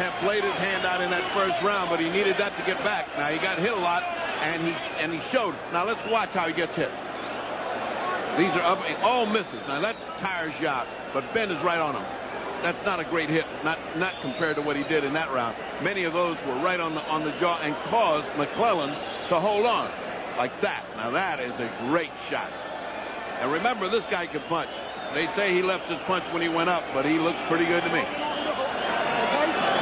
have played his hand out in that first round, but he needed that to get back. Now, he got hit a lot, and he showed. Now, let's watch how he gets hit. These are up, all misses. Now, that tires you out, but Benn is right on him. That's not a great hit, not compared to what he did in that round. Many of those were right on the jaw and caused McClellan to hold on like that. Now, that is a great shot. And remember, this guy can punch. They say he left his punch when he went up, but he looks pretty good to me. Okay,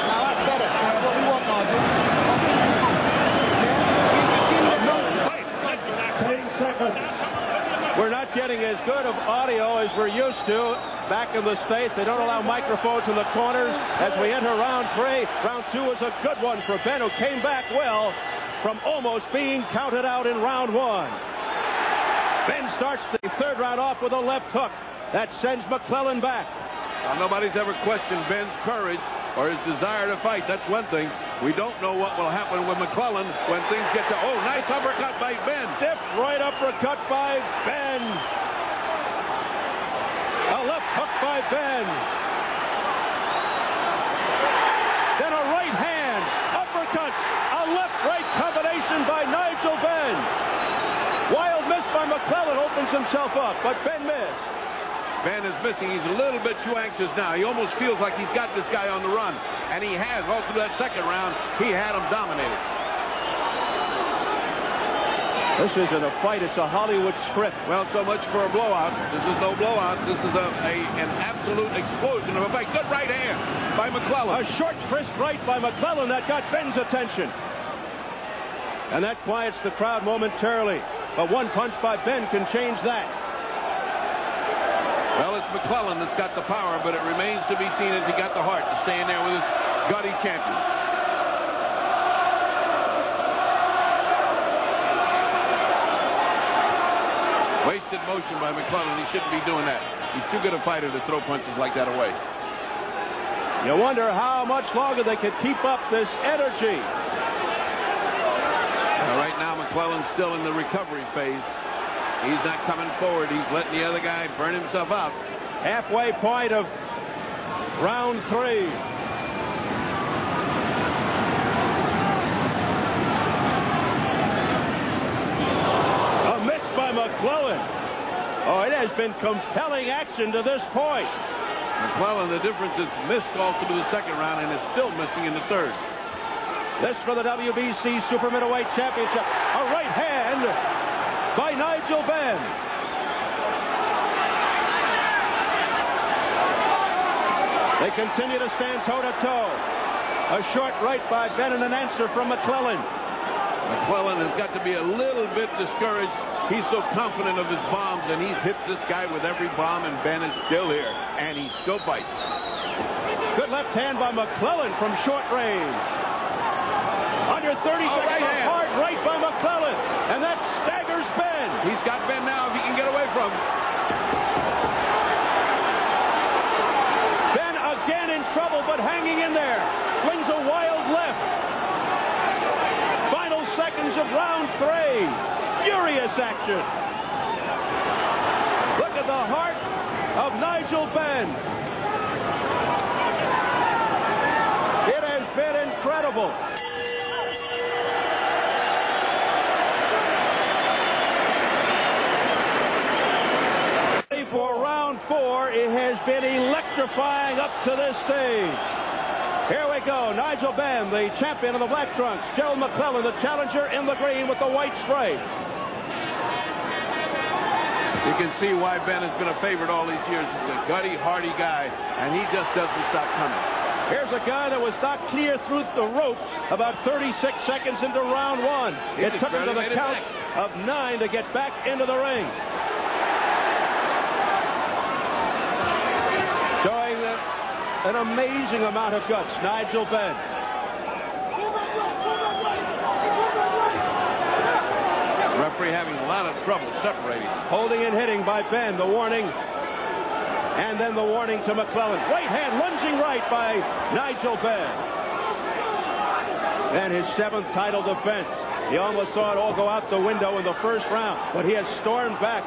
now that's better. That's what we want, Martin. 10 seconds. We're not getting as good of audio as we're used to back in the States. They don't allow microphones in the corners as we enter round 3. Round 2 was a good one for Benn, who came back well from almost being counted out in round 1. Benn starts the third round off with a left hook. That sends McClellan back. Now, nobody's ever questioned Benn's courage or his desire to fight. That's one thing. We don't know what will happen with McClellan when things get to... Oh, nice uppercut by Benn. Stiff right uppercut by Benn. A left hook by Benn. Then a right hand. Uppercut. A left-right combination by Nigel Benn. Wild miss by McClellan opens himself up, but Benn missed. Benn is missing. He's a little bit too anxious now. He almost feels like he's got this guy on the run. And he has. All through that second round, he had him dominated. This isn't a fight. It's a Hollywood script. Well, so much for a blowout. This is no blowout. This is an absolute explosion of a fight. Good right hand by McClellan. A short, crisp right by McClellan that got Benn's attention. And that quiets the crowd momentarily. But one punch by Benn can change that. Well, it's McClellan that's got the power, but it remains to be seen if he got the heart to stay in there with his gutty champion. Wasted motion by McClellan. He shouldn't be doing that. He's too good a fighter to throw punches like that away. You wonder how much longer they could keep up this energy. Right now, McClellan's still in the recovery phase. He's not coming forward. He's letting the other guy burn himself out. Halfway point of round 3. A miss by McClellan. Oh, it has been compelling action to this point. McClellan, the difference is missed all through the second round and is still missing in the third. This for the WBC Super Middleweight Championship. A right hand by Nigel Benn. They continue to stand toe-to-toe. A short right by Benn and an answer from McClellan. McClellan has got to be a little bit discouraged. He's so confident of his bombs, and he's hit this guy with every bomb, and Benn is still here, and he still fights. Good left hand by McClellan from short range. Under 30 seconds, right a hard right by McClellan, and that staggers Benn. He's got Benn now if he can get away from him. Benn again in trouble, but hanging in there. Swings a wild left. Final seconds of round 3. Furious action. Look at the heart of Nigel Benn. It has been incredible. For round 4, it has been electrifying up to this stage. Here we go. Nigel Benn, the champion of the black trunks. Gerald McClellan, the challenger in the green with the white stripe. You can see why Benn has been a favorite all these years. He's a gutty, hardy guy, and he just doesn't stop coming. Here's a guy that was knocked clear through the ropes about 36 seconds into round 1. It took him to the count of 9 to get back into the ring. Showing an amazing amount of guts, Nigel Benn. The referee having a lot of trouble separating. Holding and hitting by Benn, the warning. And then the warning to McClellan. Right hand, lunging right by Nigel Benn. And his 7th title defense. He almost saw it all go out the window in the first round, but he has stormed back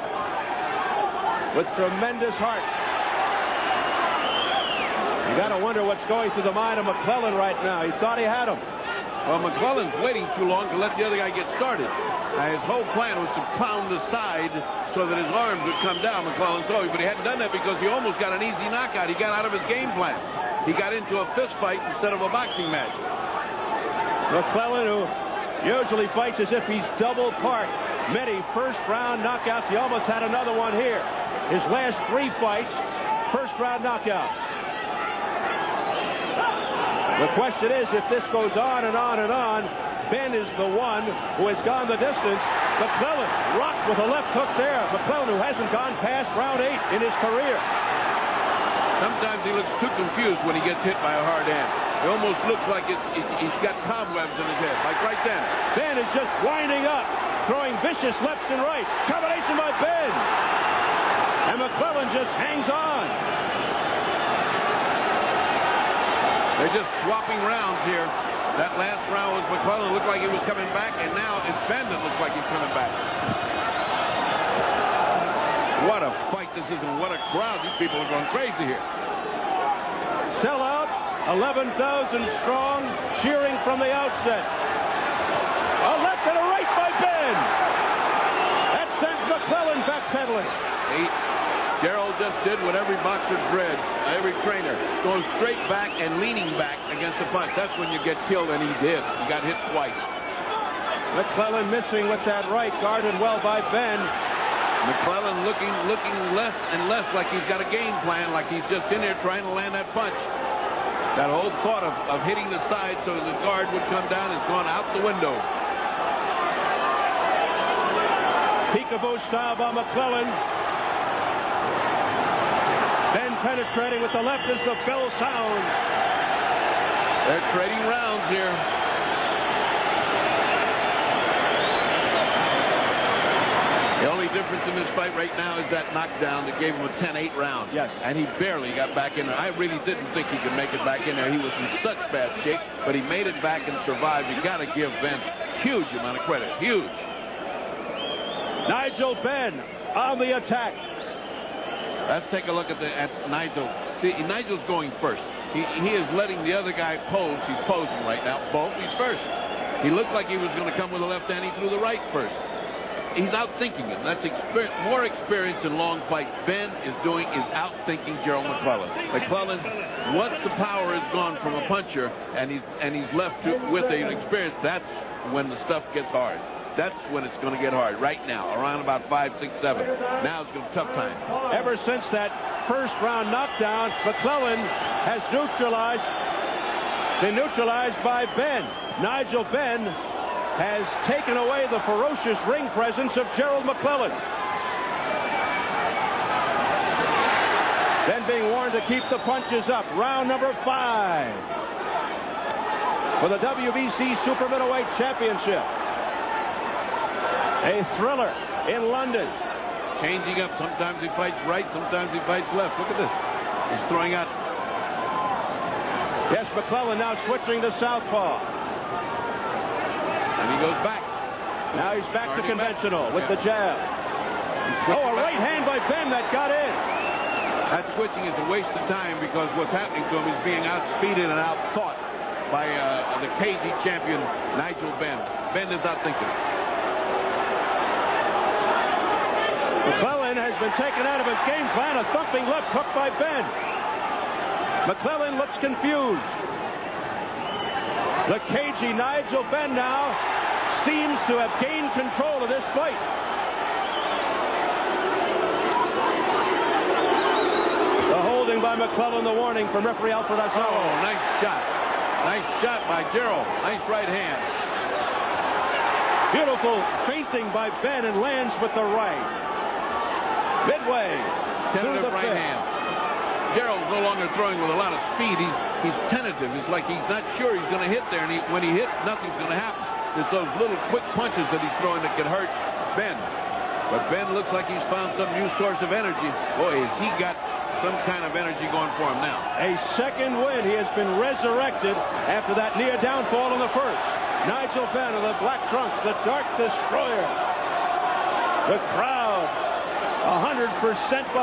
with tremendous heart. You got to wonder what's going through the mind of McClellan right now. He thought he had him. Well, McClellan's waiting too long to let the other guy get started. His whole plan was to pound the side so that his arms would come down, McClellan thought, but he hadn't done that because he almost got an easy knockout. He got out of his game plan. He got into a fist fight instead of a boxing match. McClellan, who usually fights as if he's double parked. Many first-round knockouts. He almost had another one here. His last 3 fights, first-round knockouts. The question is, if this goes on and on and on, Benn is the one who has gone the distance. McClellan rocked with a left hook there. McClellan, who hasn't gone past round 8 in his career. Sometimes he looks too confused when he gets hit by a hard hand. It almost looks like he's got cobwebs in his head, like right then. Benn is just winding up, throwing vicious lefts and rights. Combination by Benn. And McClellan just hangs on. They're just swapping rounds here. That last round was McClellan looked like he was coming back, and now it's Benn that looks like he's coming back. What a fight this is, and what a crowd. These people are going crazy here. Sellouts, 11,000 strong, cheering from the outset. A left and a right by Benn. That sends McClellan backpedaling. Gerald just did what every boxer dreads, every trainer, goes straight back and leaning back against the punch. That's when you get killed, and he did. He got hit twice. McClellan missing with that right, guarded well by Benn. McClellan looking less and less like he's got a game plan, like he's just in there trying to land that punch. That whole thought of hitting the side so the guard would come down has gone out the window. Peekaboo style by McClellan. Benn penetrating with the left as the bell sounds. They're trading rounds here. The only difference in this fight right now is that knockdown that gave him a 10-8 round. Yes. And he barely got back in there. I really didn't think he could make it back in there. He was in such bad shape, but he made it back and survived. You got to give Benn a huge amount of credit. Huge. Nigel Benn on the attack. Let's take a look at Nigel. See, Nigel's going first. He is letting the other guy pose. He's posing right now. Both, he's first. He looked like he was going to come with a left hand. He threw the right first. He's outthinking him. That's more experience in long fights. Benn is outthinking Gerald McClellan. McClellan, once the power is gone from a puncher and he's left with an experience, that's when the stuff gets hard. That's when it's going to get hard. Right now, around about 5, 6, 7. Now it's going to be a tough time. Ever since that first round knockdown, McClellan has been neutralized by Benn. Nigel Benn has taken away the ferocious ring presence of Gerald McClellan. Benn being warned to keep the punches up. Round number 5 for the WBC Super Middleweight Championship. A thriller in London. Changing up. Sometimes he fights right, sometimes he fights left. Look at this. He's throwing out. Yes, McClellan now switching to southpaw. And he goes back. Now he's back to conventional with the jab. Oh, a right hand by Benn that got in. That switching is a waste of time because what's happening to him is being outspeeded and outthought by the cagey champion, Nigel Benn. Benn is outthinking. McClellan has been taken out of his game plan. A thumping left hook by Benn. McClellan looks confused. The cagey Nigel Benn now seems to have gained control of this fight. The holding by McClellan, the warning from referee Alfred Asaro. Oh, nice shot. Nice shot by Gerald. Nice right hand. Beautiful feinting by Benn and lands with the right. Midway. Tentative right hand. Gerald's no longer throwing with a lot of speed. He's tentative. It's like he's not sure he's going to hit there. And when he hits, nothing's going to happen. It's those little quick punches that he's throwing that can hurt Benn. But Benn looks like he's found some new source of energy. Boy, has he got some kind of energy going for him now. A second win. He has been resurrected after that near downfall in the first. Nigel Benn of the Black Trunks, the Dark Destroyer. The crowd 100% behind.